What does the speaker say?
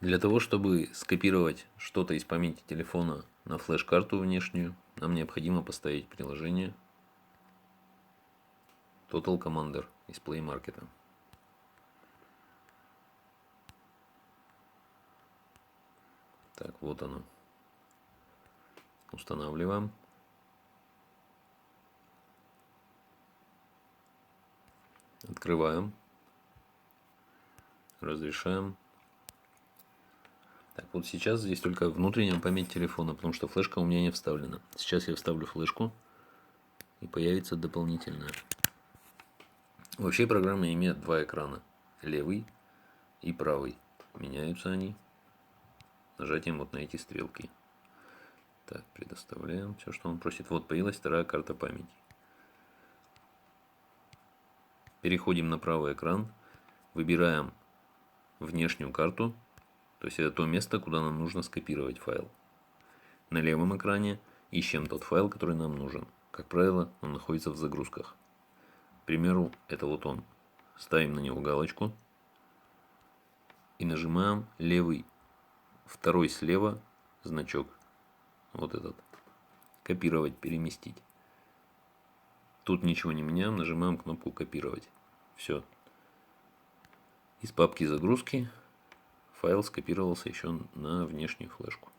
Для того, чтобы скопировать что-то из памяти телефона на флеш-карту внешнюю, нам необходимо поставить приложение Total Commander из Play Market. Так, вот оно. Устанавливаем. Открываем. Разрешаем. Так, вот сейчас здесь только внутренняя память телефона, потому что флешка у меня не вставлена. Сейчас я вставлю флешку, и появится дополнительная. Вообще программа имеет два экрана. Левый и правый. Меняются они нажатием вот на эти стрелки. Так, предоставляем все, что он просит. Вот появилась вторая карта памяти. Переходим на правый экран. Выбираем внешнюю карту. То есть это то место, куда нам нужно скопировать файл. На левом экране ищем тот файл, который нам нужен. Как правило, он находится в загрузках. К примеру, это вот он. Ставим на него галочку. И нажимаем левый, второй слева значок. Вот этот. Копировать, переместить. Тут ничего не меняем, нажимаем кнопку копировать. Все. Из папки загрузки файл скопировался еще на внешнюю флешку.